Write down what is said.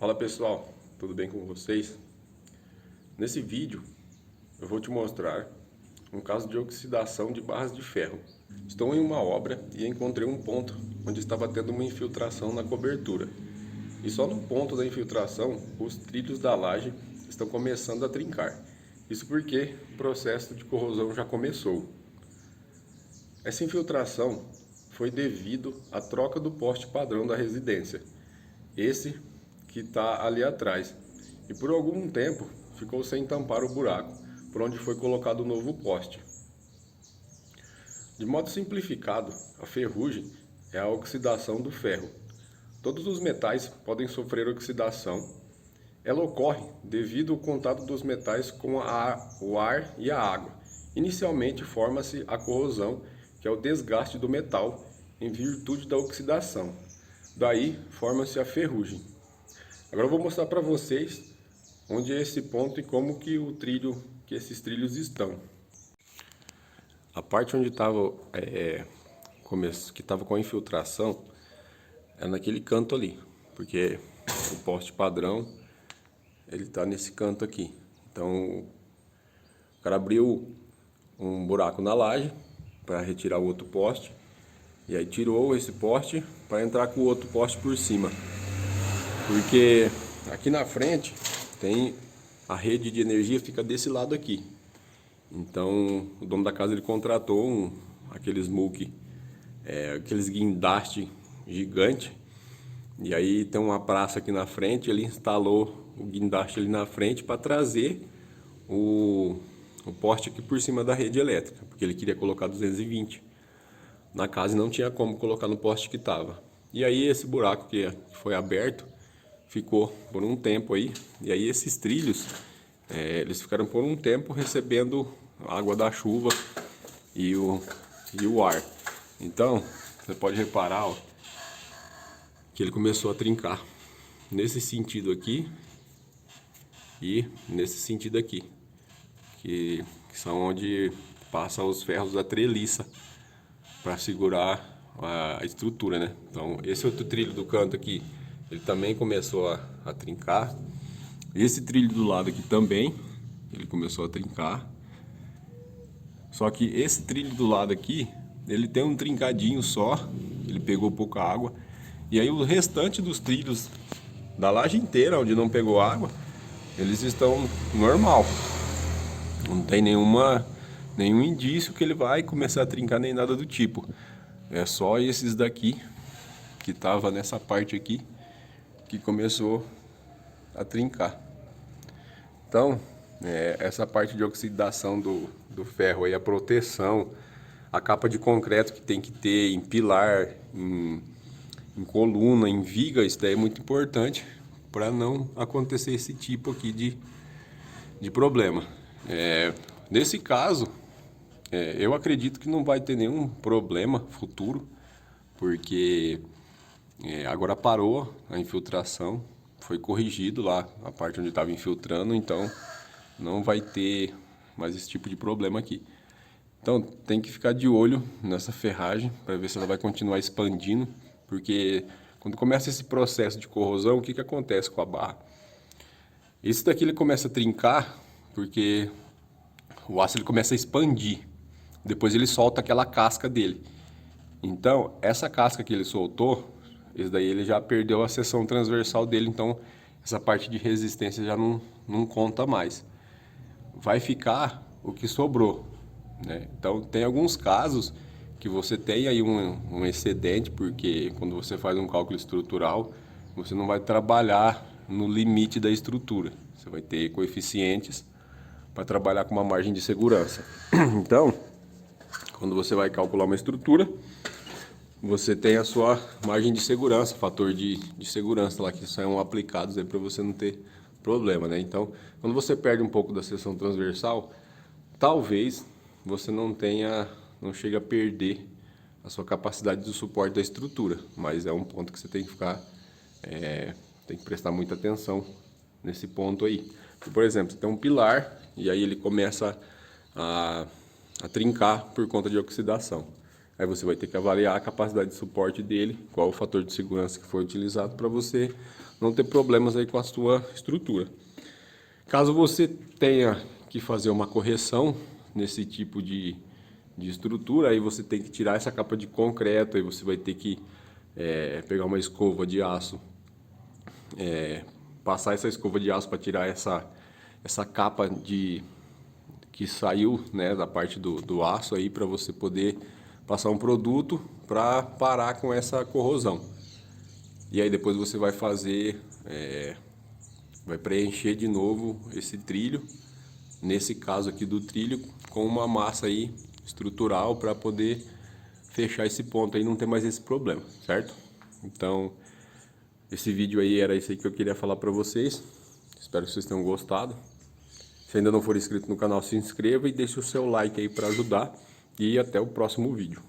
Fala pessoal, tudo bem com vocês? Nesse vídeo eu vou te mostrar um caso de oxidação de barras de ferro. Estou em uma obra e encontrei um ponto onde estava tendo uma infiltração na cobertura. E só no ponto da infiltração, os trilhos da laje estão começando a trincar. Isso porque o processo de corrosão já começou. Essa infiltração foi devido à troca do poste padrão da residência. Esse que está ali atrás, e por algum tempo ficou sem tampar o buraco, por onde foi colocado o novo poste. De modo simplificado, a ferrugem é a oxidação do ferro. Todos os metais podem sofrer oxidação. Ela ocorre devido ao contato dos metais com o ar e a água. Inicialmente forma-se a corrosão, que é o desgaste do metal em virtude da oxidação. Daí forma-se a ferrugem. Agora eu vou mostrar para vocês onde é esse ponto e como que esses trilhos estão. A parte onde estava que estava com a infiltração é naquele canto ali, porque o poste padrão ele está nesse canto aqui. Então o cara abriu um buraco na laje para retirar o outro poste e aí tirou esse poste para entrar com o outro poste por cima. Porque aqui na frente tem a rede de energia, fica desse lado aqui. Então o dono da casa ele contratou aqueles muque, aqueles guindaste gigante. E aí tem uma praça aqui na frente, ele instalou o guindaste ali na frente para trazer o poste aqui por cima da rede elétrica, porque ele queria colocar 220 na casa e não tinha como colocar no poste que estava. E aí esse buraco que foi aberto ficou por um tempo aí, e aí esses trilhos, eles ficaram por um tempo recebendo a água da chuva e o ar. Então, você pode reparar, ó, que ele começou a trincar nesse sentido aqui e nesse sentido aqui, que são onde passam os ferros da treliça para segurar a estrutura, né? Então, esse outro trilho do canto aqui, ele também começou a trincar. Esse trilho do lado aqui também, ele começou a trincar. Só que esse trilho do lado aqui, ele tem um trincadinho só, ele pegou pouca água. E aí o restante dos trilhos da laje inteira, onde não pegou água, eles estão normal. Não tem nenhum indício que ele vai começar a trincar nem nada do tipo. É só esses daqui, que tava nessa parte aqui, que começou a trincar. Então, essa parte de oxidação do ferro aí, a proteção, a capa de concreto que tem que ter em pilar, em coluna, em viga, isso daí é muito importante para não acontecer esse tipo aqui de problema. Nesse caso, eu acredito que não vai ter nenhum problema futuro, porque agora parou a infiltração, foi corrigido lá a parte onde estava infiltrando, então não vai ter mais esse tipo de problema aqui. Então tem que ficar de olho nessa ferragem para ver se ela vai continuar expandindo, porque quando começa esse processo de corrosão, o que acontece com a barra? Esse daqui ele começa a trincar porque o aço ele começa a expandir, depois ele solta aquela casca dele. Então essa casca que ele soltou, esse daí ele já perdeu a seção transversal dele, então essa parte de resistência já não conta mais. Vai ficar o que sobrou, né? Então tem alguns casos que você tem aí um excedente, porque quando você faz um cálculo estrutural, você não vai trabalhar no limite da estrutura. Você vai ter coeficientes para trabalhar com uma margem de segurança. Então, quando você vai calcular uma estrutura, você tem a sua margem de segurança, fator de segurança lá, que são aplicados aí para você não ter problema, né? Então, quando você perde um pouco da seção transversal, talvez você não chegue a perder a sua capacidade de suporte da estrutura, mas é um ponto que você tem que ficar, tem que prestar muita atenção nesse ponto aí. Por exemplo, você tem um pilar e aí ele começa a trincar por conta de oxidação. Aí você vai ter que avaliar a capacidade de suporte dele, qual o fator de segurança que foi utilizado para você não ter problemas aí com a sua estrutura. Caso você tenha que fazer uma correção nesse tipo de estrutura, aí você tem que tirar essa capa de concreto, aí você vai ter que pegar uma escova de aço, passar essa escova de aço para tirar essa capa que saiu, né, da parte do aço aí, para você poder passar um produto para parar com essa corrosão. E aí depois você vai fazer, vai preencher de novo esse trilho, nesse caso aqui do trilho, com uma massa aí estrutural para poder fechar esse ponto aí e não ter mais esse problema, certo? Então, esse vídeo aí era isso aí que eu queria falar para vocês. Espero que vocês tenham gostado. Se ainda não for inscrito no canal, se inscreva e deixe o seu like aí para ajudar. E até o próximo vídeo.